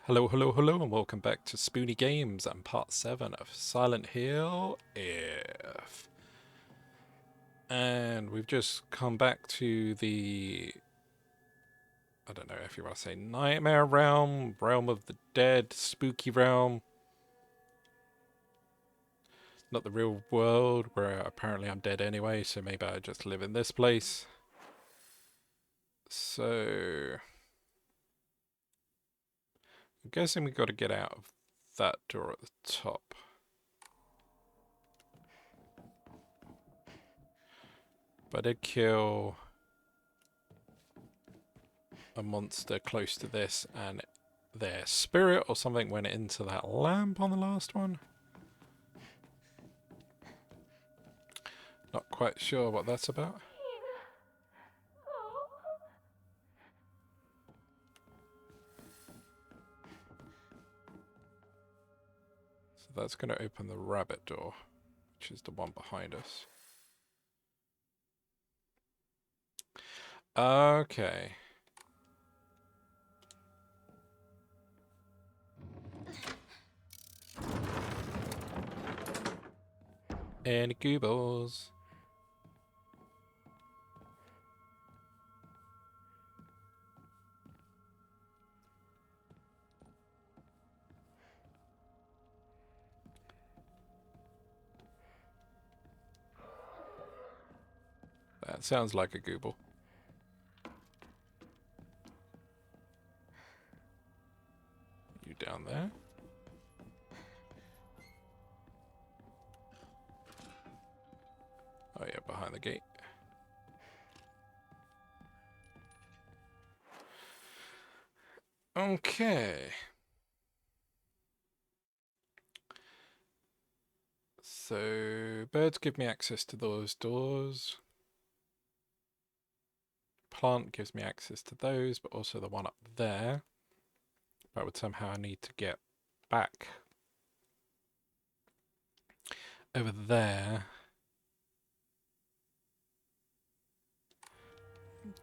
Hello, hello, hello, and welcome back to Spoonie Games and part 7 of Silent Hill If. And we've just come back to the, I don't know if you want to say nightmare realm, realm of the dead, spooky realm. Not the real world, where apparently I'm dead anyway, so maybe I just live in this place. So, I'm guessing we got to get out of that door at the top. But I did kill a monster close to this, and their spirit or something went into that lamp on the last one. Not quite sure what that's about. So that's going to open the rabbit door, which is the one behind us. Okay. Any goobles? That sounds like a gooble. You down there? Oh yeah, behind the gate. Okay. So, birds give me access to those doors. Plant gives me access to those, but also the one up there. But I would somehow need to get back over there.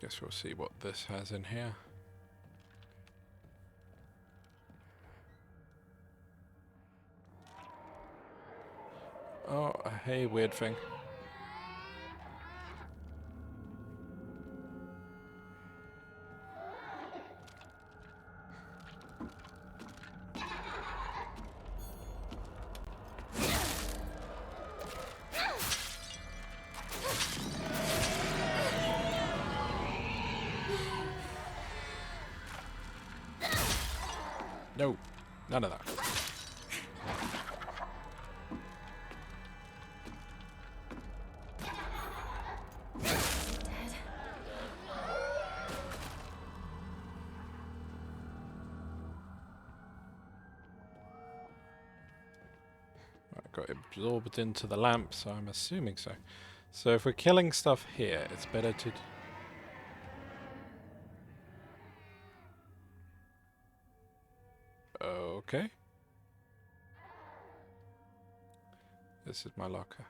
Guess we'll see what this has in here. Oh, hey, weird thing. No, none of that. I got absorbed into the lamp, so I'm assuming so. So if we're killing stuff here, it's better to... Okay. This is my locker.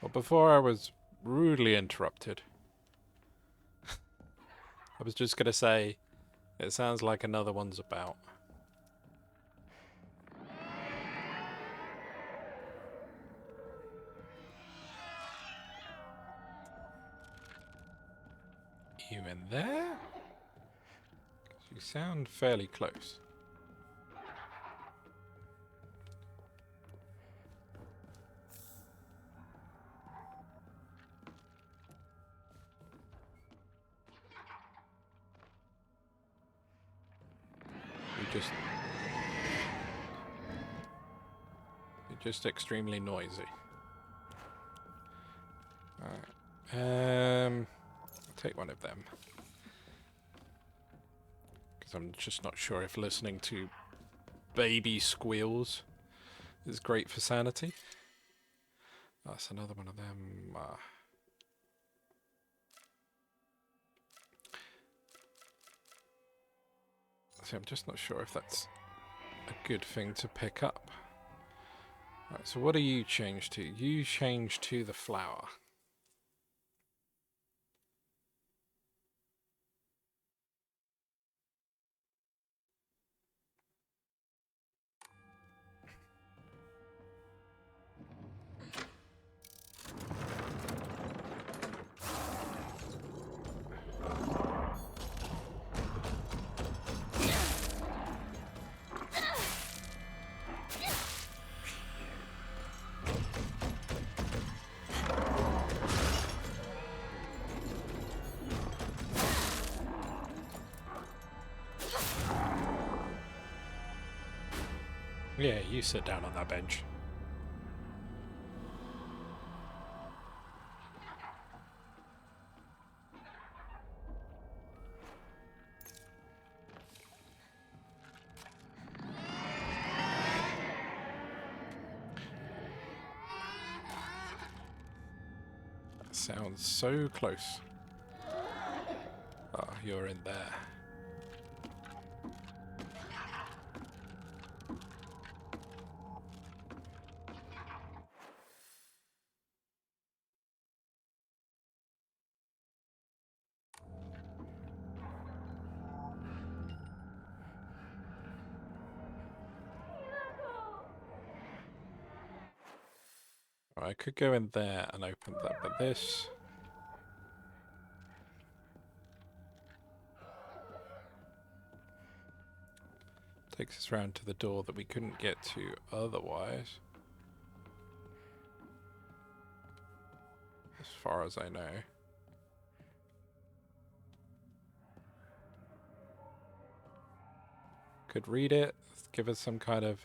Well, before I was rudely interrupted, I was just going to say, it sounds like another one's about. You in there? 'Cause you sound fairly close. You're just extremely noisy. Alright. I'll take one of them. Because I'm just not sure if listening to baby squeals is great for sanity. That's another one of them. See, I'm just not sure if that's a good thing to pick up. Right, so what do you change to? You change to the flower. Yeah, you sit down on that bench. That sounds so close. Oh, you're in there. I could go in there and open that, but this... takes us round to the door that we couldn't get to otherwise. As far as I know. Could read it, give us some kind of...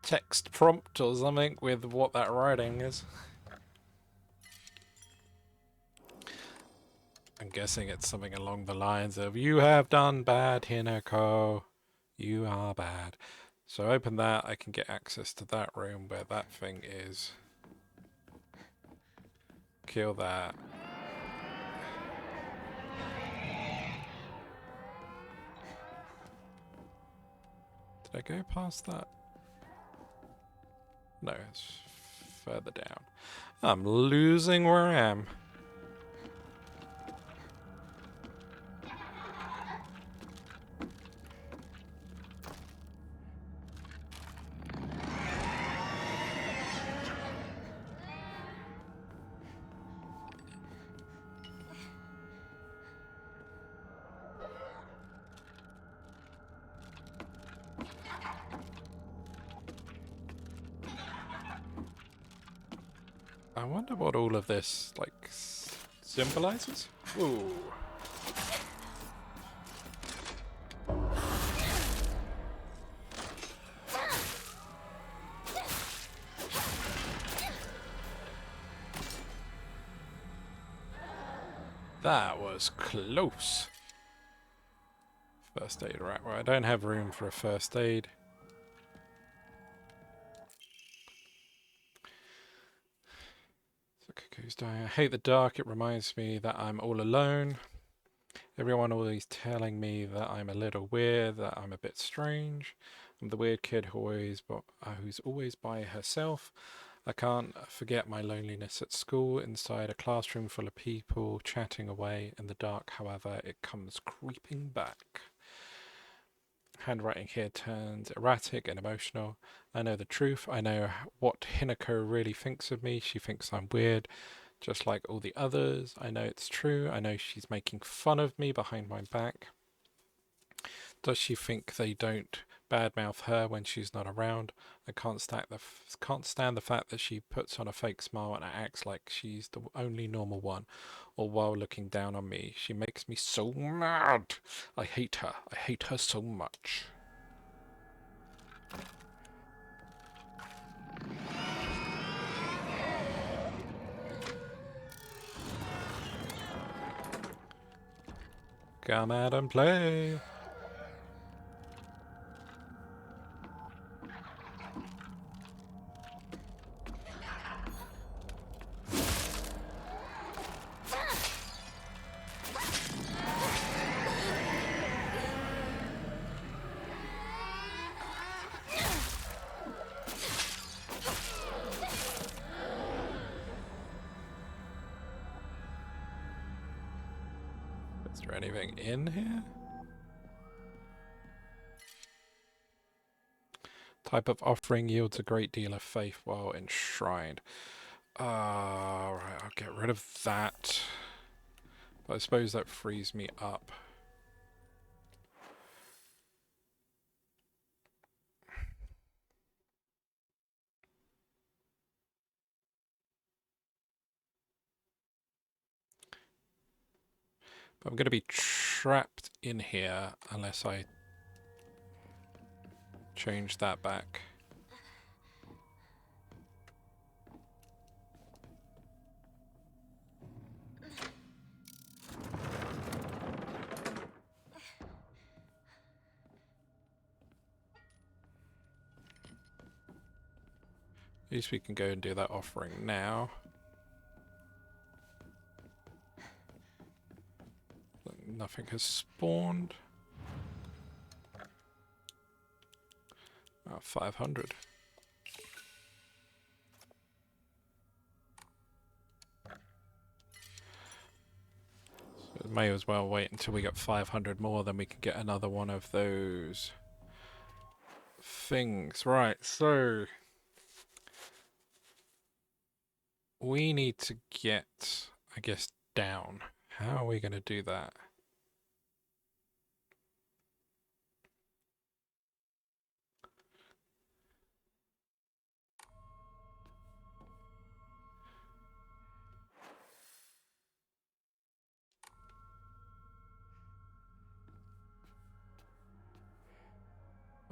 text prompt or something with what that writing is. I'm guessing it's something along the lines of, you have done bad, Hinako. You are bad. So open that, I can get access to that room where that thing is. Kill that. Did I go past that? No, it's further down. I'm losing where I am. I wonder what all of this, like, symbolizes? Ooh. That was close. First aid, right. Well, I don't have room for a first aid. So Cuckoo's dying. I hate the dark. It reminds me that I'm all alone. Everyone always telling me that I'm a little weird, that I'm a bit strange. I'm the weird kid who's always by herself. I can't forget my loneliness at school, inside a classroom full of people chatting away in the dark. However, it comes creeping back. Handwriting here turns erratic and emotional. I know the truth. I know what Hinako really thinks of me. She thinks I'm weird, just like all the others. I know it's true. I know she's making fun of me behind my back. Does she think they don't badmouth her when she's not around? I can't stand the fact that she puts on a fake smile and acts like she's the only normal one, all while looking down on me. She makes me so mad. I hate her. I hate her so much. Come out and play. Is there anything in here? Type of offering yields a great deal of faith while enshrined. Right, I'll get rid of that. But I suppose that frees me up. But I'm going to be trapped in here unless I change that back. At least we can go and do that offering now. Nothing has spawned. 500. So may as well wait until we get 500 more, then we can get another one of those things. Right, so we need to get, I guess, down. How are we going to do that?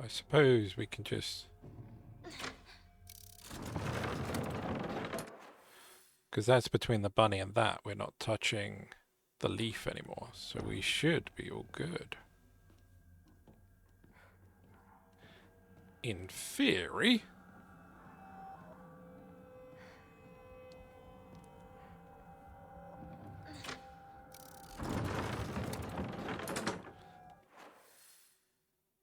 I suppose we can just... Because that's between the bunny and that. We're not touching the leaf anymore, so we should be all good. In theory.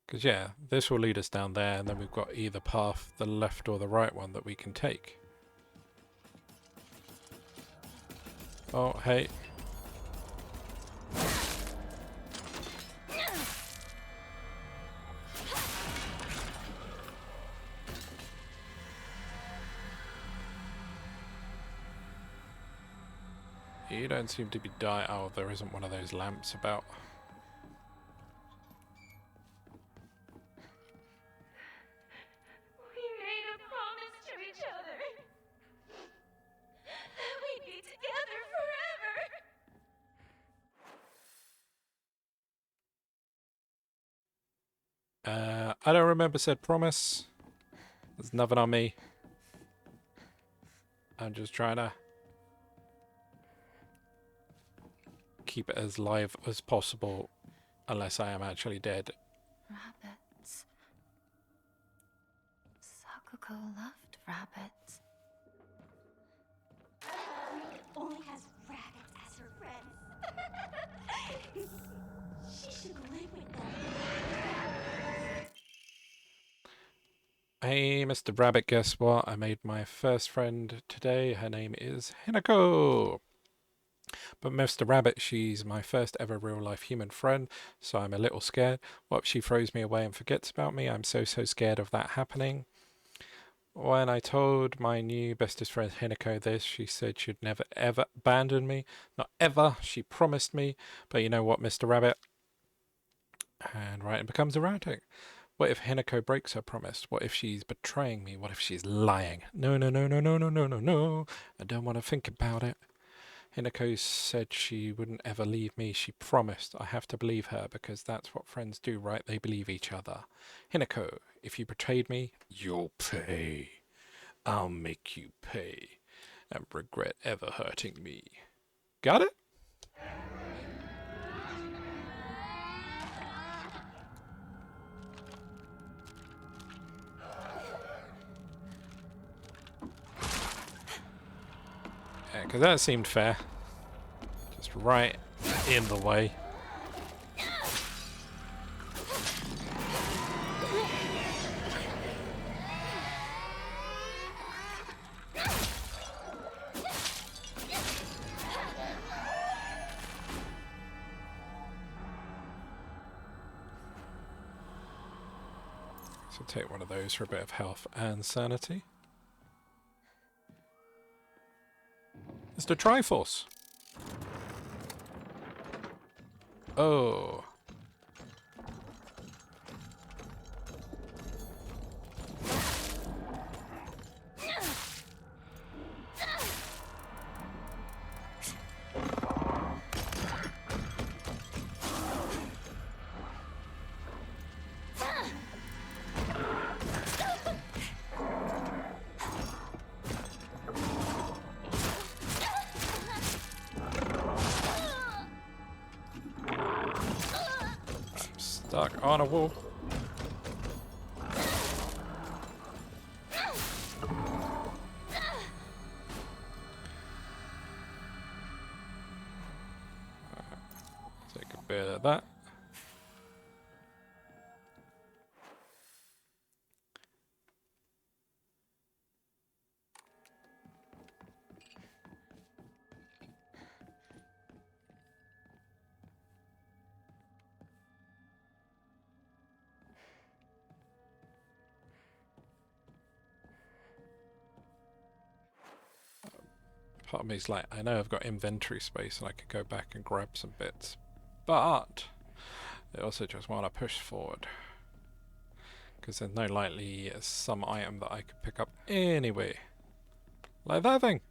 Because yeah, this will lead us down there, and then we've got either path, the left or the right one, that we can take. Oh, hey. You don't seem to be dying. Oh, there isn't one of those lamps about. We made a promise to each other. That we'd be together forever. I don't remember said promise. There's nothing on me. I'm just trying to keep it as live as possible, unless I am actually dead. Rabbits. Sakuko loved rabbits. Only has rabbits as her friends. She should live with them. Hey, Mr. Rabbit, guess what? I made my first friend today. Her name is Hinako. But Mr. Rabbit, she's my first ever real-life human friend, so I'm a little scared. What if she throws me away and forgets about me? I'm so scared of that happening. When I told my new bestest friend Hinako this, she said she'd never ever abandon me. Not ever, she promised me. But you know what, Mr. Rabbit? And right, it becomes erratic. What if Hinako breaks her promise? What if she's betraying me? What if she's lying? No, no, no, no, no, no, no, no, no. I don't want to think about it. Hinako said she wouldn't ever leave me. She promised. I have to believe her because that's what friends do, right? They believe each other. Hinako, if you betrayed me, you'll pay. I'll make you pay and regret ever hurting me. Got it? Yeah, because that seemed fair. Just right in the way. So take one of those for a bit of health and sanity. Mr. Triforce. Oh. Stuck on a wall. Take a bit of that. Part of me's like, I know I've got inventory space and I could go back and grab some bits, but I also just want to push forward because there's no likely some item that I could pick up anyway, like that thing.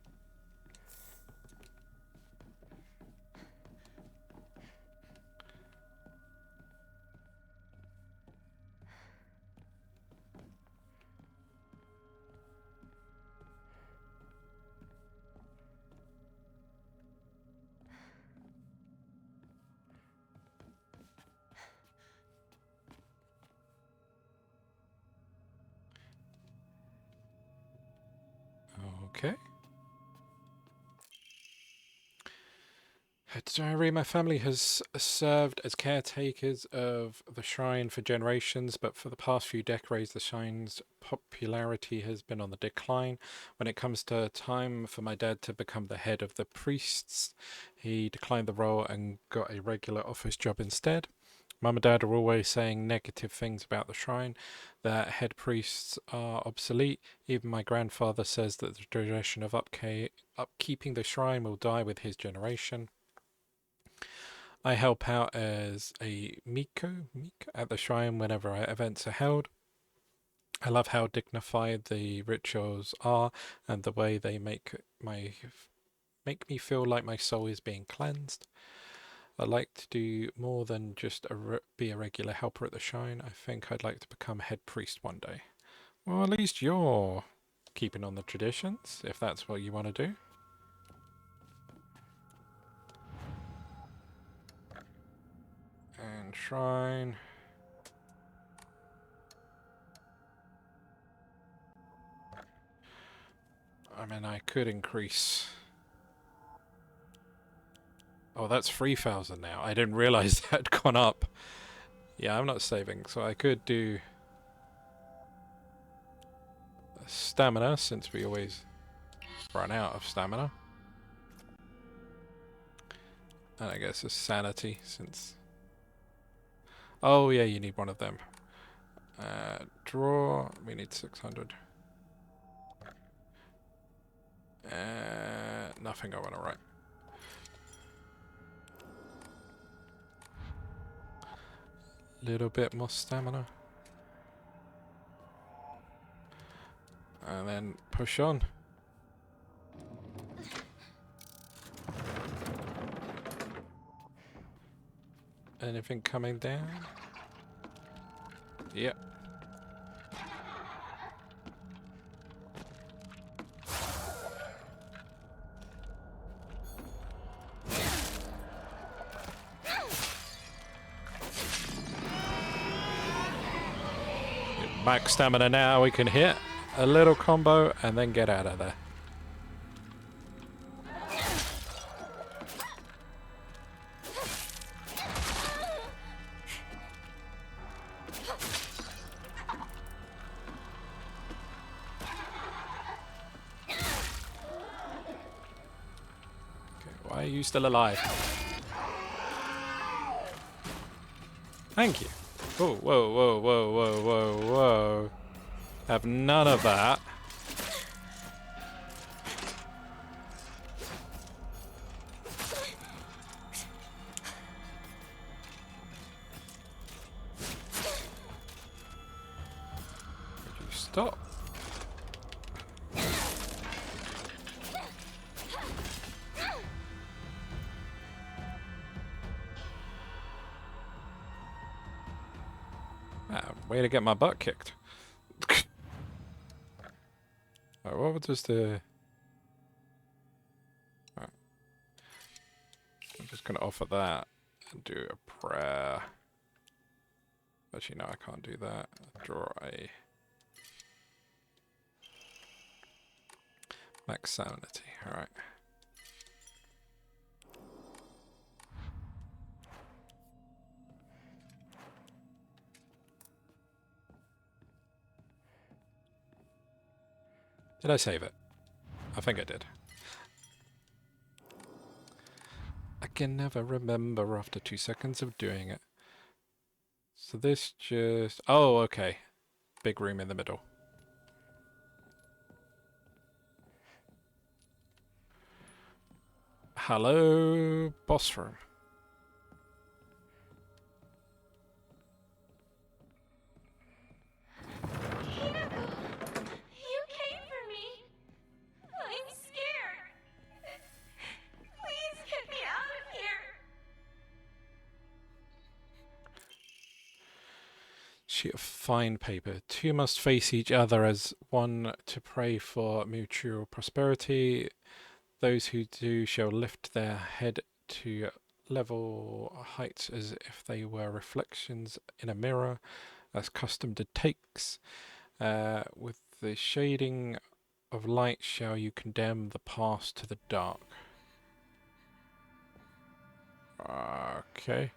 Okay. Diary, my family has served as caretakers of the shrine for generations, but for the past few decades, the shrine's popularity has been on the decline. When it comes to time for my dad to become the head of the priests, he declined the role and got a regular office job instead. Mum and Dad are always saying negative things about the shrine, that head priests are obsolete. Even my grandfather says that the tradition of upkeeping the shrine will die with his generation. I help out as a Miko at the shrine whenever events are held. I love how dignified the rituals are and the way they make me feel like my soul is being cleansed. I'd like to do more than just be a regular helper at the shrine. I think I'd like to become head priest one day. Well, at least you're keeping on the traditions, if that's what you want to do. And shrine. I mean, I could increase. Oh, that's 3,000 now. I didn't realize that had gone up. Yeah, I'm not saving, so I could do stamina, since we always run out of stamina. And I guess a sanity, since... Oh, yeah, you need one of them. Draw, we need 600. Nothing I want to write. Little bit more stamina. And then push on. Anything coming down? Yep. Max stamina now, we can hit a little combo and then get out of there. Okay, why are you still alive? Thank you. Oh, whoa, whoa, whoa, whoa, whoa, whoa. Have none of that. Would you stop? Ah, way to get my butt kicked. Right, what was the... Right. I'm just going to offer that and do a prayer. Actually, no, I can't do that. Draw a max sanity. Alright. Did I save it? I think I did. I can never remember after 2 seconds of doing it. So this just... Oh, okay. Big room in the middle. Hello, boss room. Hinako, you came for me. I'm scared. Please get me out of here. Sheet of fine paper. Two must face each other as one to pray for mutual prosperity. Those who do shall lift their head to level heights as if they were reflections in a mirror, as custom dictates. With the shading of light shall you condemn the past to the dark. Okay.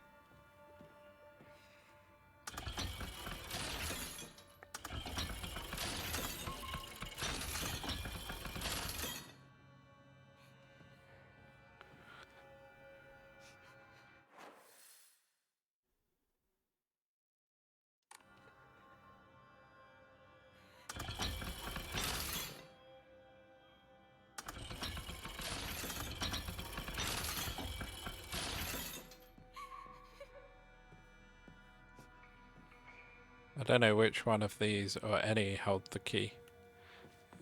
I don't know which one of these or any held the key.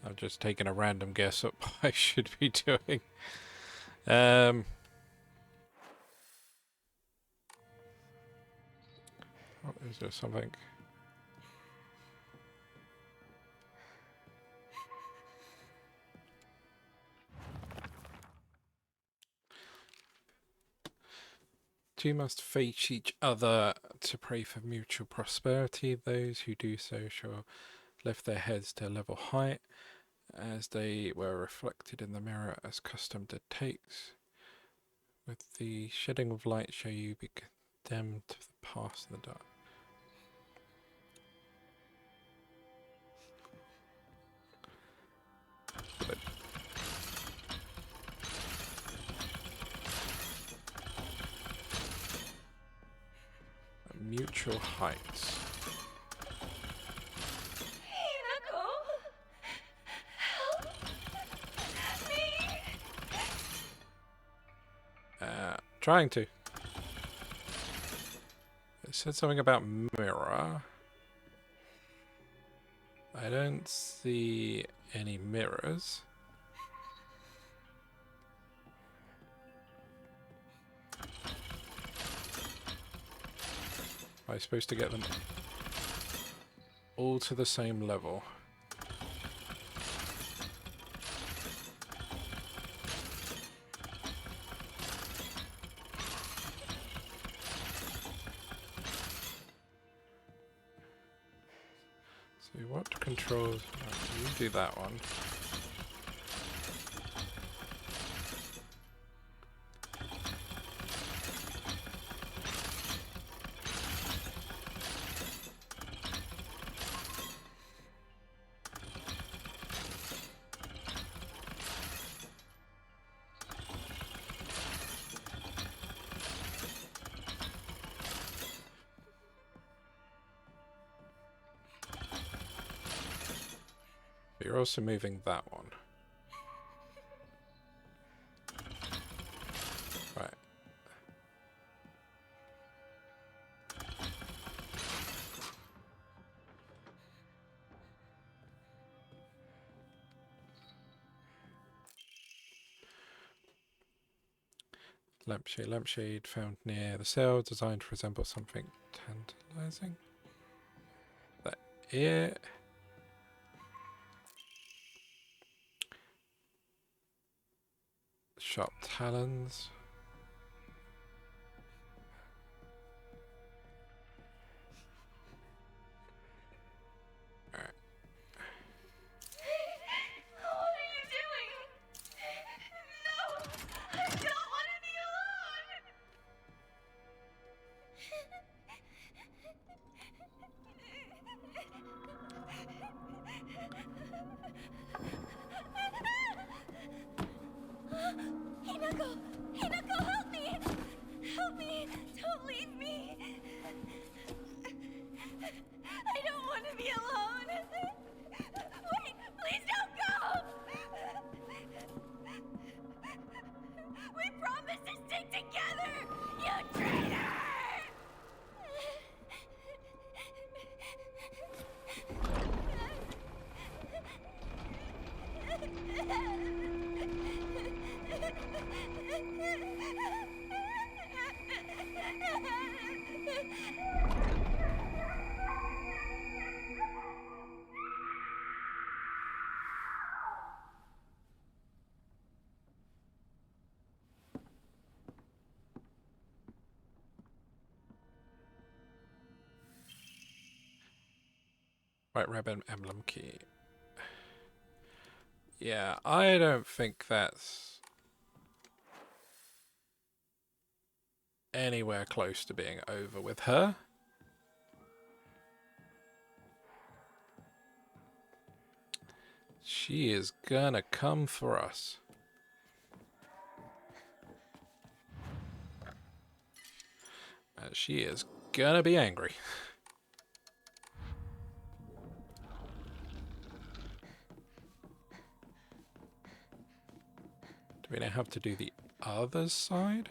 I've just taken a random guess at what I should be doing. Oh, is there something? Two must face each other to pray for mutual prosperity. Those who do so shall lift their heads to a level height, as they were reflected in the mirror as custom dictates. With the shedding of light shall you be condemned to the past and the dark. Mutual heights. Hinako, help me. Trying to. It said something about mirror. I don't see any mirrors. Am I supposed to get them all to the same level? So what controls... Oh, you do that one. But you're also moving that one. Right. Lampshade found near the cell, designed to resemble something tantalizing. That ear. Sharp talons. Hinako! Hinako, help me! Help me! Don't leave me! I don't want to be alone! Wait! Please don't go! We promised to stick together! You traitor! White Rabbit emblem key. Yeah, I don't think that's anywhere close to being over with her. She is gonna come for us. She is gonna be angry. Do we now have to do the other side?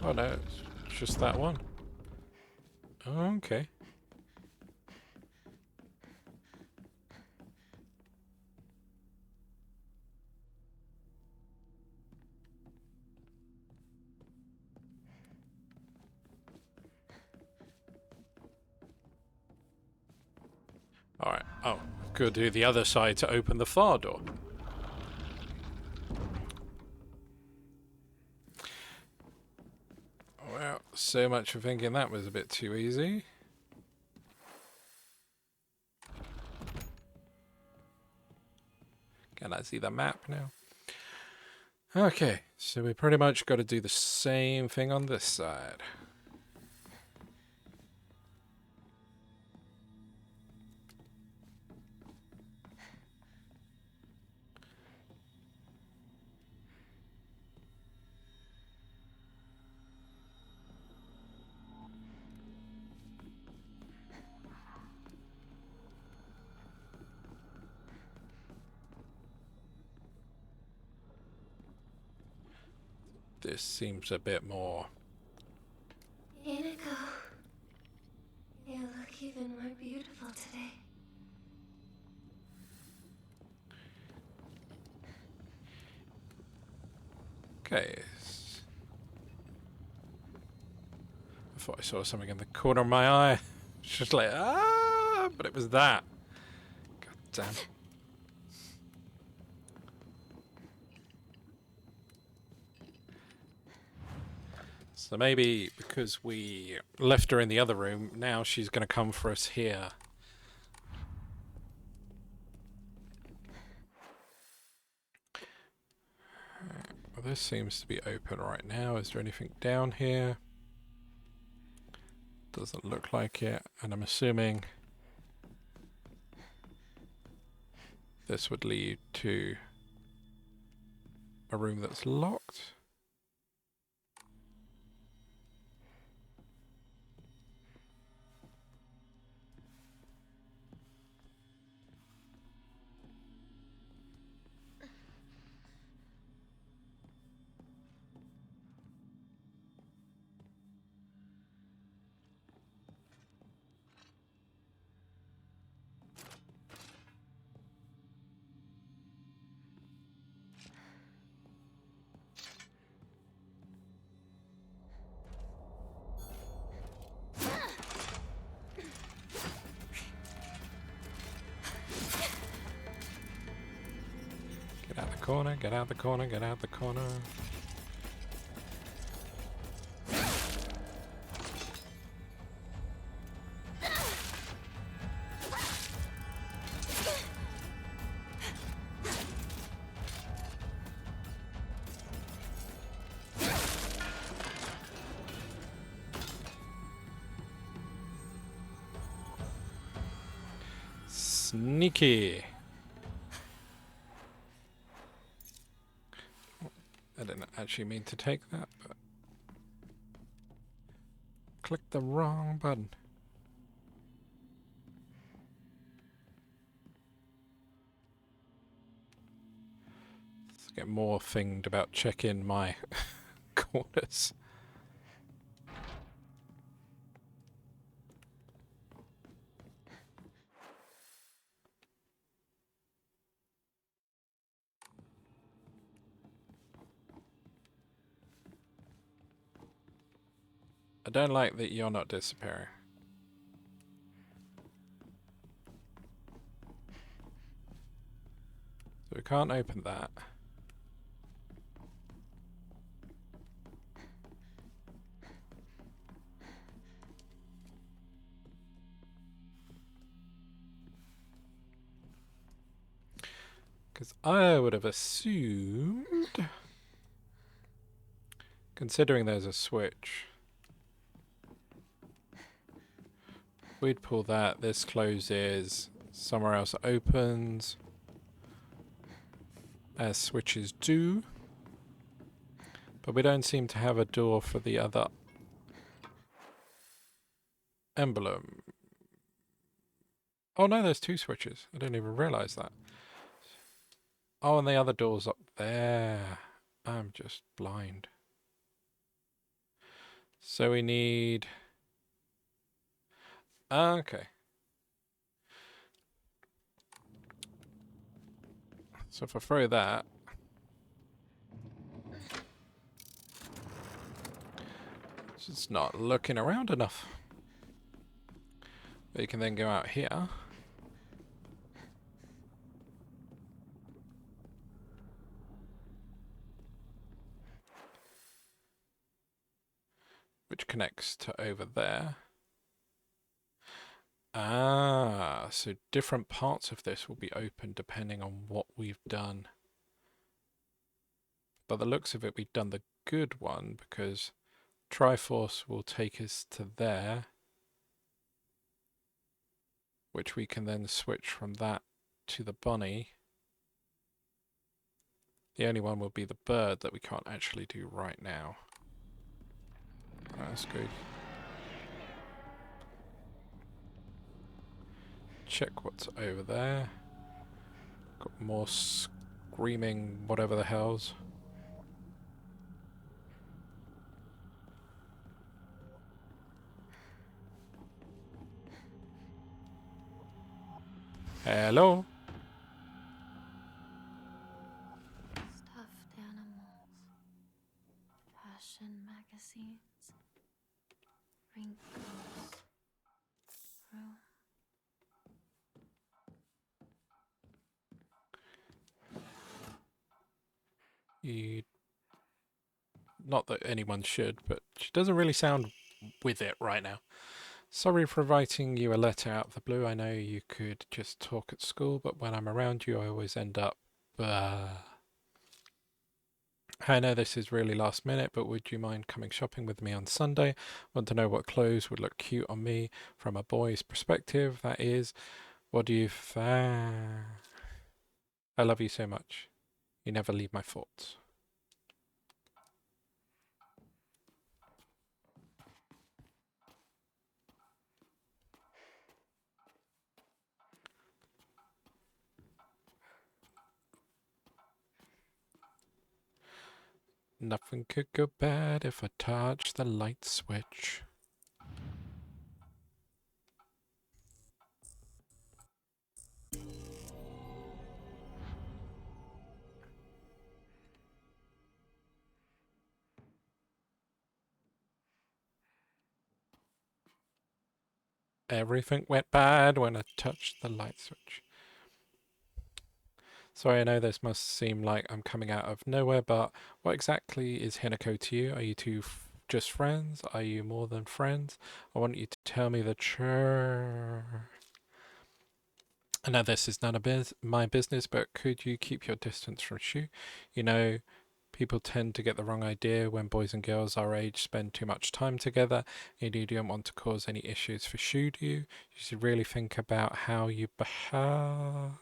Oh no, it's just that one. Okay. Alright. Oh, could do the other side to open the far door. Well, so much for thinking that was a bit too easy. Can I see the map now? Okay, so we pretty much got to do the same thing on this side. This seems a bit more... Hinako, you look even more beautiful today. Okay. I thought I saw something in the corner of my eye. It's just like, ah, but it was that. God damn. So maybe because we left her in the other room, now she's going to come for us here. Well, this seems to be open right now. Is there anything down here? Doesn't look like it. And I'm assuming this would lead to a room that's locked. Get out the corner, get out the corner, get out the corner. Sneaky. I didn't actually mean to take that, but clicked the wrong button. Let's get more thinged about checking my corners. I don't like that you're not disappearing. So we can't open that. Because I would have assumed, considering there's a switch, we'd pull that, this closes, somewhere else opens, as switches do. But we don't seem to have a door for the other emblem. Oh no, there's two switches. I didn't even realise that. Oh, and the other door's up there. I'm just blind. So we need... Okay. So if I throw that... It's just not looking around enough. But you can then go out here. Which connects to over there. Ah, so different parts of this will be open depending on what we've done. By the looks of it, we've done the good one because Triforce will take us to there, which we can then switch from that to the bunny. The only one will be the bird that we can't actually do right now. That's good. Check what's over there. Got more screaming whatever the hell's. Hello? Stuffed animals, fashion magazines, wrinkles, room. You... Not that anyone should, but she doesn't really sound with it right now. Sorry for writing you a letter out of the blue. I know you could just talk at school, but when I'm around you, I always end up... I know this is really last minute, but would you mind coming shopping with me on Sunday? Want to know what clothes would look cute on me from a boy's perspective, that is. What do you think? I love you so much. You never leave my thoughts. Nothing could go bad if I touch the light switch. Everything went bad when I touched the light switch. Sorry, I know this must seem like I'm coming out of nowhere, but what exactly is Hinako to you? Are you two just friends? Are you more than friends? I want you to tell me the truth. I know this is none of my business, but could you keep your distance from Shu? You know, People tend to get the wrong idea when boys and girls our age spend too much time together, and you don't want to cause any issues for Shudu. You should really think about how you behave.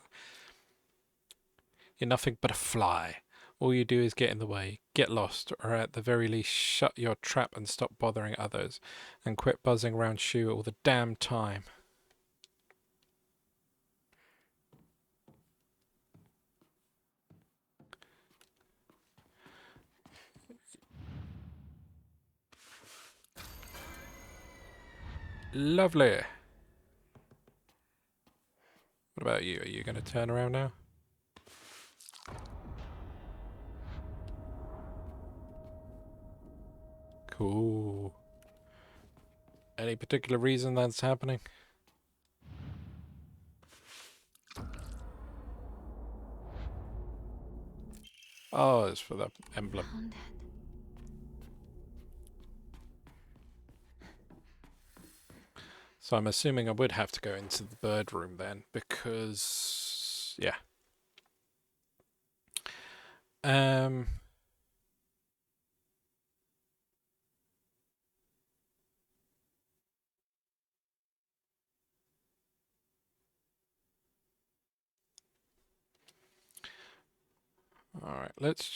You're nothing but a fly. All you do is get in the way, get lost, or at the very least shut your trap and stop bothering others, and quit buzzing around Shu all the damn time. Lovely. What about you? Are you going to turn around now? Cool. Any particular reason that's happening? Oh, it's for the emblem. Found it. So I'm assuming I would have to go into the bird room then, because yeah. Um. All right, let's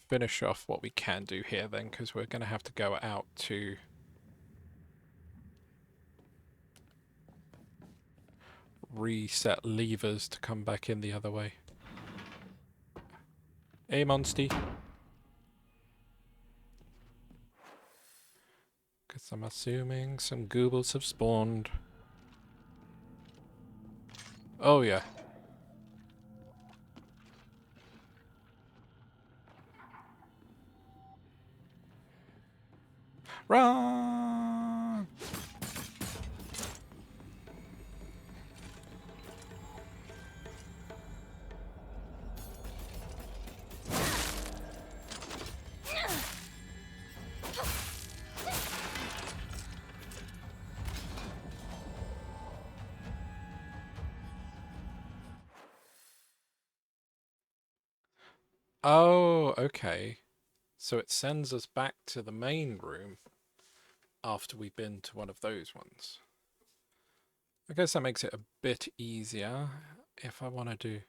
finish off what we can do here then, because we're going to have to go out to reset levers to come back in the other way. Hey, Monsty. Because I'm assuming some goobles have spawned. Oh, yeah. Run! Oh, okay. So it sends us back to the main room after we've been to one of those ones. I guess that makes it a bit easier if I want to do...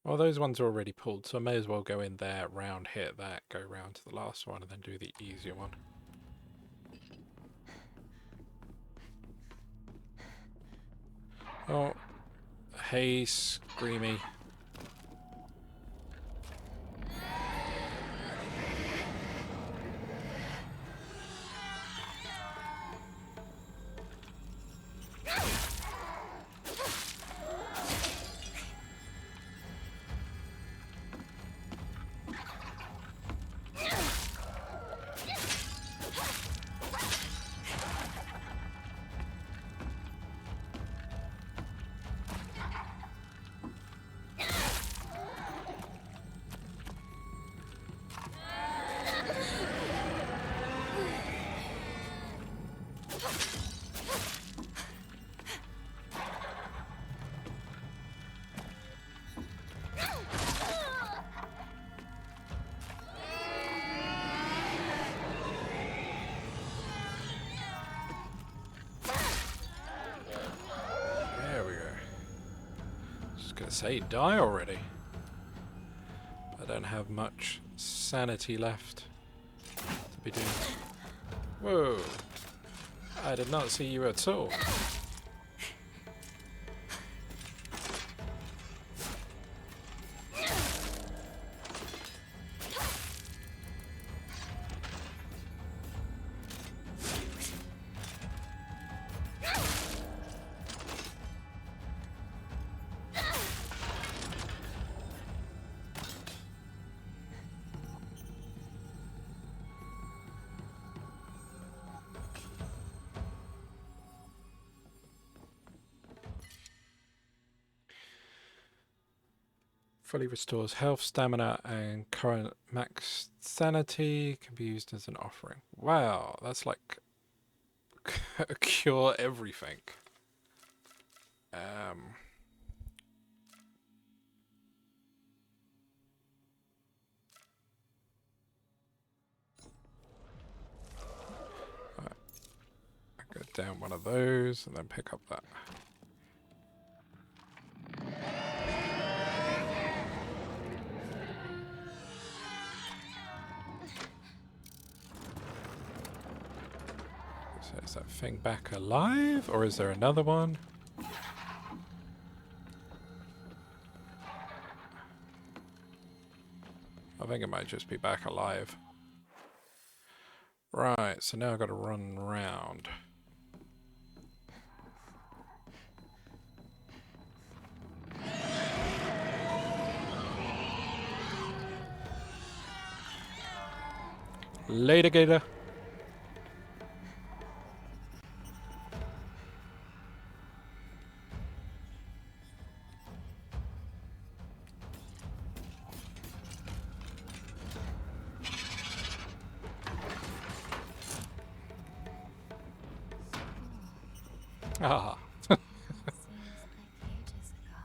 Well, those ones are already pulled, so I may as well go in there, round, hit that, go round to the last one, and then do the easier one. Oh, hey, Screamy. There we go. Just gonna say, die already. I don't have much sanity left to be doing. Whoa! I did not see you at all. Fully restores health, stamina, and current max sanity. Can be used as an offering. Wow, that's like cure everything. Um, one of those and then pick up that. So is that thing back alive, or is there another one? I think it might just be back alive. Right, so now I've got to run around. Later, Gator. Ah. Seems like ages ago.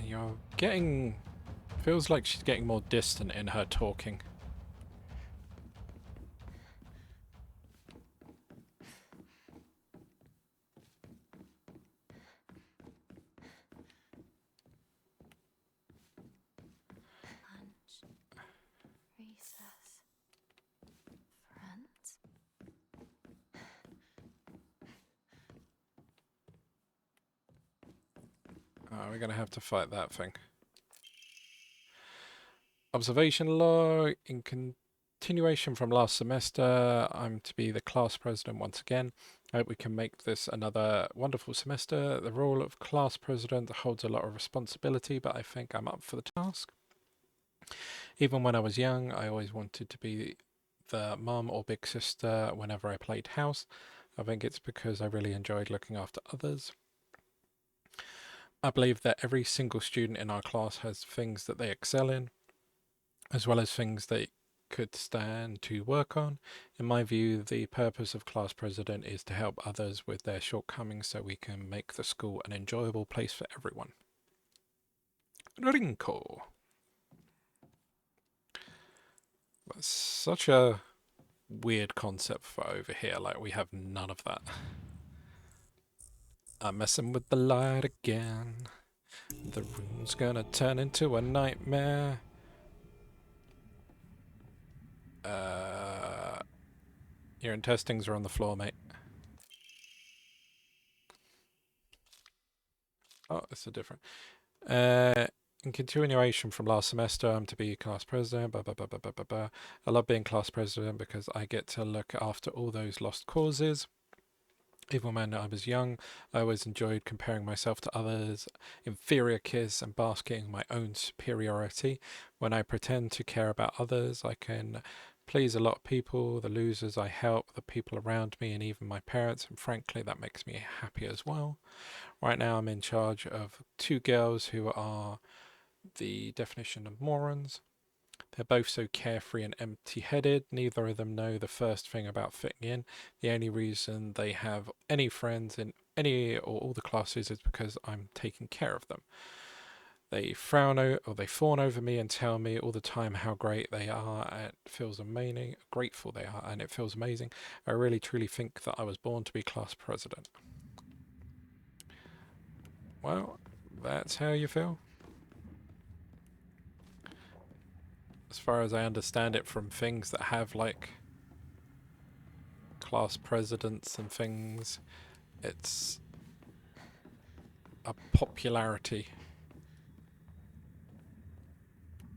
You're getting... Feels like she's getting more distant in her talking. Lunch. Recess. Friends. Oh, we're going to have to fight that thing. Observation log. In continuation from last semester, I'm to be the class president once again. I hope we can make this another wonderful semester. The role of class president holds a lot of responsibility, but I think I'm up for the task. Even when I was young, I always wanted to be the mum or big sister whenever I played house. I think it's because I really enjoyed looking after others. I believe that every single student in our class has things that they excel in, as well as things they could stand to work on. In my view, the purpose of class president is to help others with their shortcomings so we can make the school an enjoyable place for everyone. Rinko. That's such a weird concept for over here, like we have none of that. I'm messing with the light again. The room's gonna turn into a nightmare. Your intestines are on the floor, mate. Oh, it's a different. In continuation from last semester, I'm to be class president. Blah, blah, blah, blah, blah, blah, blah. I love being class president because I get to look after all those lost causes. Even when I was young, I always enjoyed comparing myself to others, inferior kids, and basking in my own superiority. When I pretend to care about others, I can please a lot of people, the losers I help, the people around me, and even my parents, and frankly, that makes me happy as well. Right now, I'm in charge of two girls who are the definition of morons. They're both so carefree and empty-headed, neither of them know the first thing about fitting in. The only reason they have any friends in any or all the classes is because I'm taking care of them. They fawn over me and tell me all the time how great they are, and it feels amazing, grateful they are, and it feels amazing. I really truly think that I was born to be class president. Well, that's how you feel? As far as I understand it from things that have like class presidents and things, it's a popularity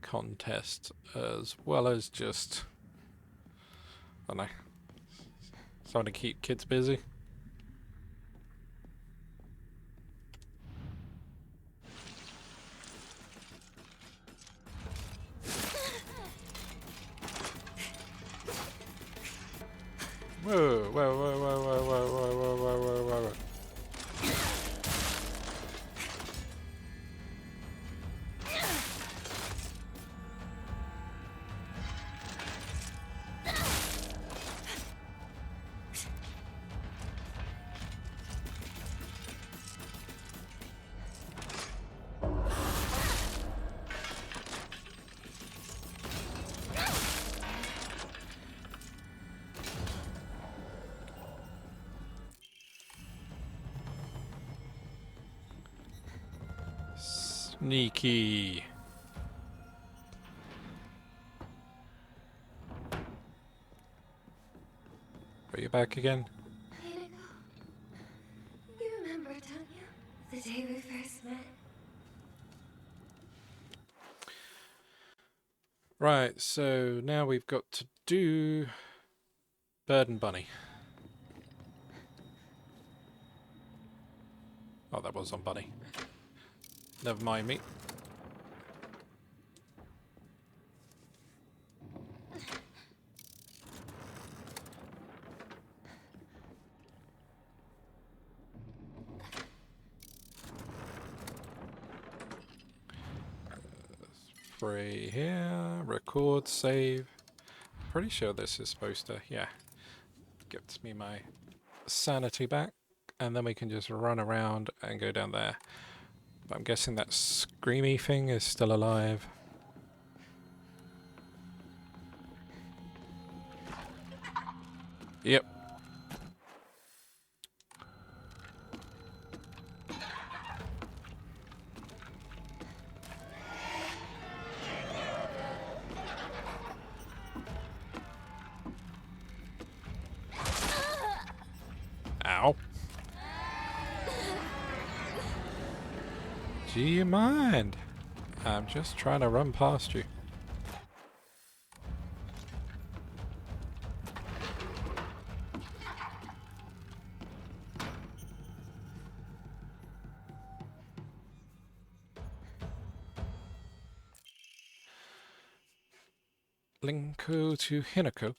contest as well as just, I don't know, something to keep kids busy. Whoa, whoa, whoa, whoa, whoa, whoa, whoa, whoa, whoa, whoa, whoa, whoa. Sneaky. Are you back again? Hinako, you remember, don't you? The day we first met? Right, so now we've got to do Bird and Bunny. Oh, that was on Bunny. Never mind me. Free here. Record, save. Pretty sure this is supposed to, yeah, gets me my sanity back. And then we can just run around and go down there. But I'm guessing that screamy thing is still alive. Yep. Ow. Do you mind? I'm just trying to run past you. Linko to Hinako.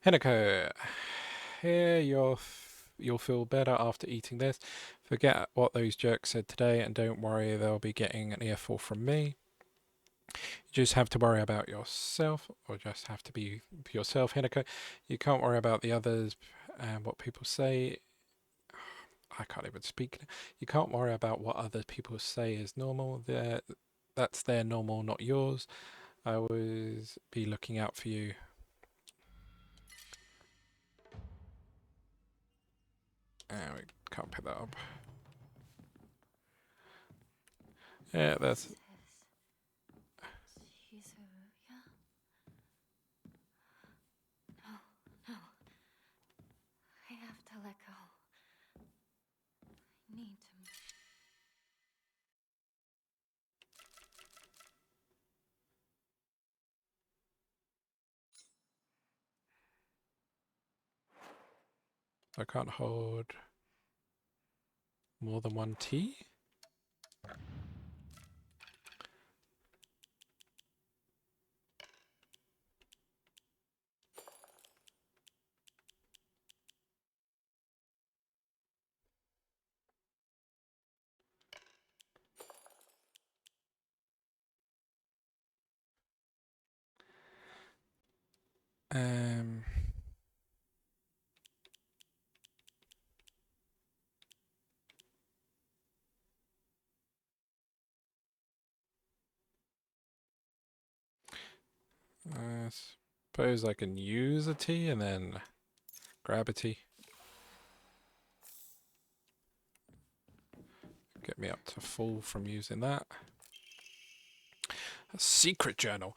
Hinako, here you'll feel better after eating this. Forget what those jerks said today and don't worry, they'll be getting an earful from me. You just have to worry about yourself, or just have to be yourself, Hinako. You can't worry about the others and what people say. I can't even speak. You can't worry about what other people say is normal. That's their normal, not yours. I always be looking out for you. We can't pick that up. Yeah, that's... No. I have to let go. I need to. I can't hold more than one tea. Um, I suppose I can use a tea and then grab a tea. Get me up to full from using that. A secret journal.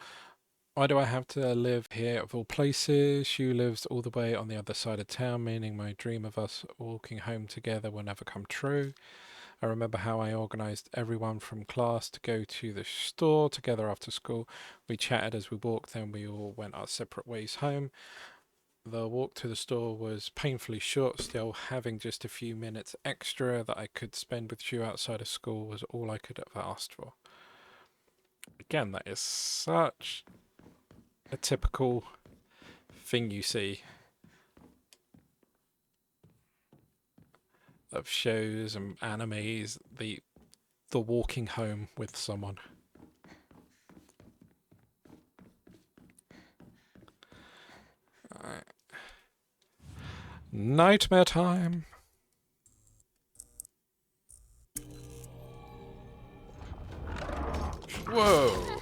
Why do I have to live here of all places? She lives all the way on the other side of town, meaning my dream of us walking home together will never come true. I remember how I organised everyone from class to go to the store together after school. We chatted as we walked, then we all went our separate ways home. The walk to the store was painfully short, still having just a few minutes extra that I could spend with you outside of school was all I could have asked for. Again, that is such a typical thing you see of shows and animes, the walking home with someone. Alright. Nightmare time. Whoa.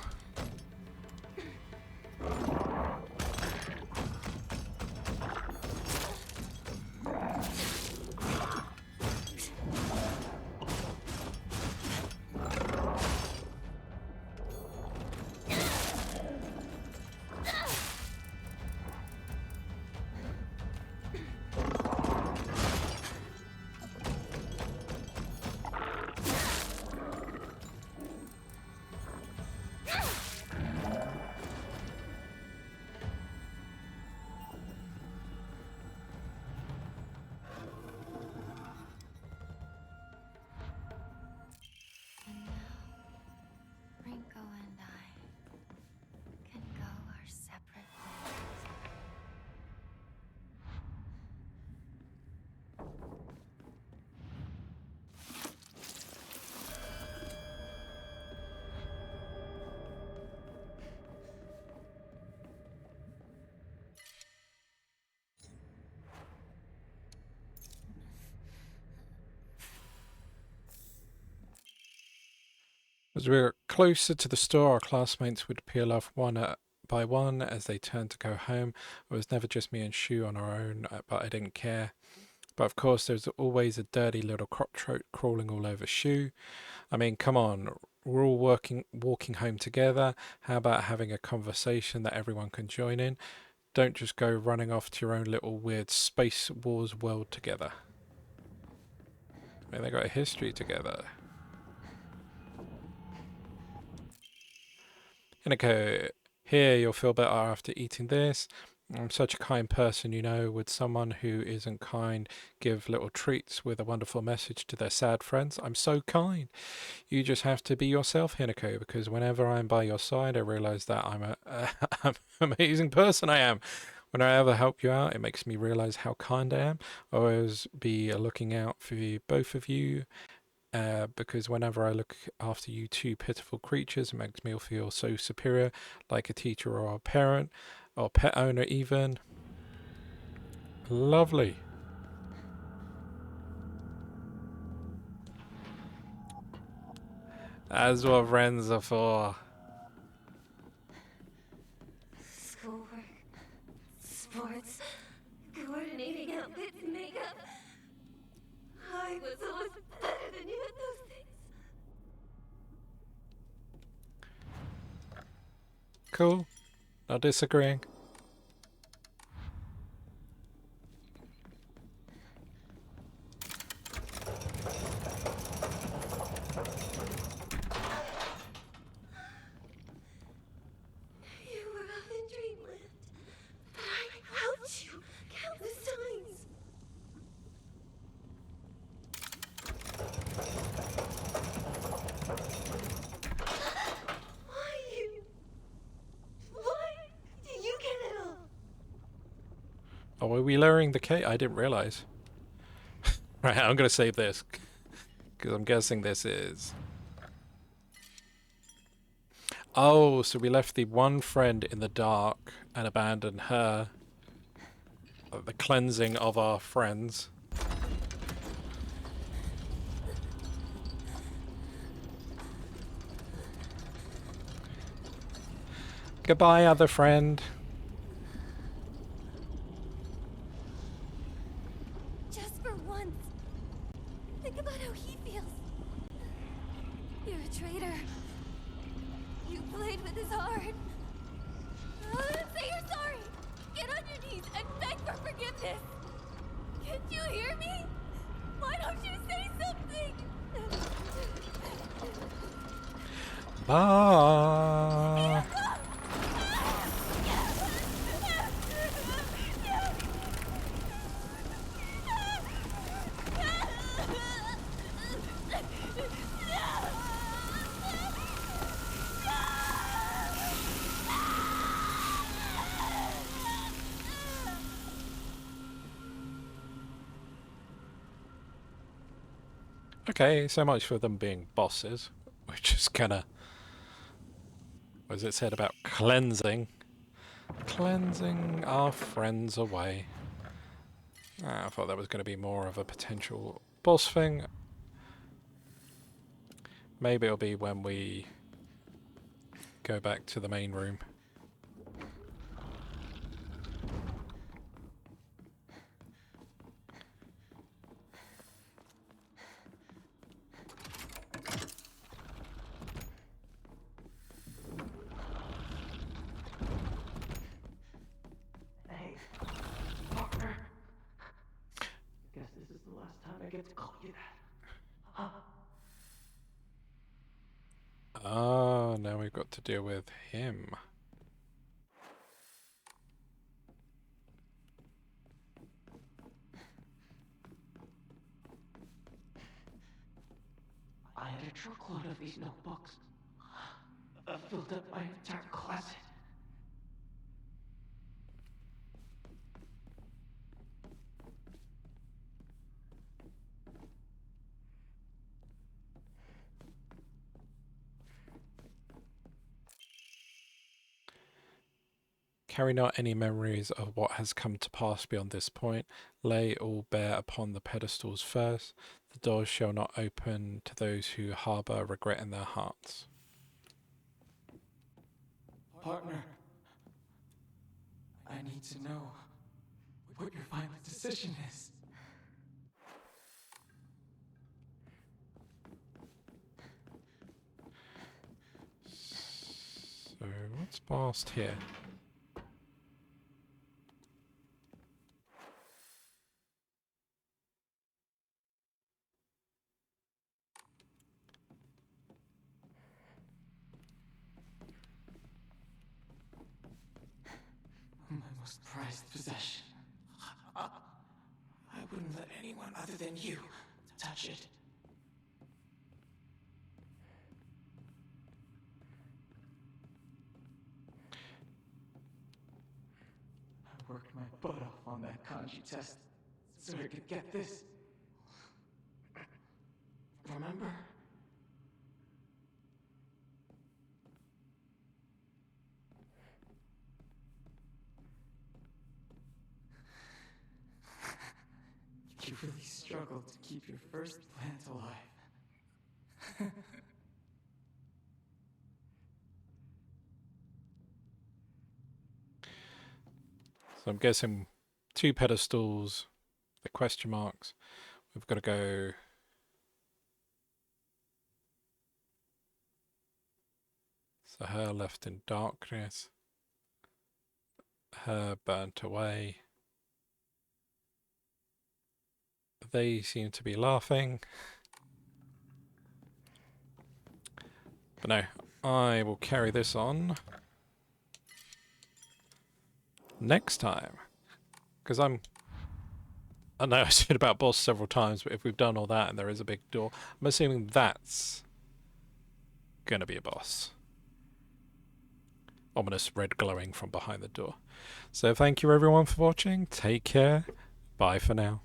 As we got closer to the store, our classmates would peel off one by one as they turned to go home. It was never just me and Shu on our own, but I didn't care. But of course, there's always a dirty little cockroach crawling all over Shu. I mean, come on, we're all walking home together. How about having a conversation that everyone can join in? Don't just go running off to your own little weird Space Wars world together. I mean, they got a history together. Hinako, here you'll feel better after eating this. I'm such a kind person, you know. Would someone who isn't kind give little treats with a wonderful message to their sad friends? I'm so kind. You just have to be yourself, Hinako, because whenever I'm by your side, I realize that I'm I'm an amazing person I am. When I ever help you out, it makes me realize how kind I am. I always be looking out for both of you, because whenever I look after you two pitiful creatures, it makes me feel so superior, like a teacher or a parent, or pet owner even. Lovely. That's what friends are for. Schoolwork, sports, coordinating outfits and makeup. I was always better than you at those things. Cool. Not disagreeing. You were up in dreamland, but I helped you countless times. Why you? Why do you get it all? Oh, are we lowering the K? I didn't realize. Right, I'm going to save this, because I'm guessing this is... Oh, so we left the one friend in the dark and abandoned her. The cleansing of our friends. Goodbye, other friend. Just for once, think about how he feels. You're a traitor. You played with his heart. Say you're sorry. Get on your knees and beg for forgiveness. Can't you hear me? Why don't you say something? Bye. Okay, so much for them being bosses, which is kind of, what was it said about cleansing? Cleansing our friends away. I thought that was going to be more of a potential boss thing. Maybe it'll be when we go back to the main room. Hey, partner. Guess this is the last time I get to call you that. Huh? Ah, now we've got to deal with him. I had a truckload of these notebooks. Filled up my entire closet. Carry not any memories of what has come to pass beyond this point. Lay all bare upon the pedestals first. The doors shall not open to those who harbour regret in their hearts. Partner, I need to know what your final decision is. So, what's past here? My most prized possession. I wouldn't let anyone other than you touch it. I worked my butt off on that kanji test so I could get this. Remember? You really struggled to keep your first plant alive. So I'm guessing 2 pedestals, the question marks. We've got to go. So her left in darkness. Her burnt away. They seem to be laughing. But no, I will carry this on next time. Because I know I said about boss several times, but if we've done all that and there is a big door, I'm assuming that's going to be a boss. Ominous red glowing from behind the door. So thank you everyone for watching. Take care. Bye for now.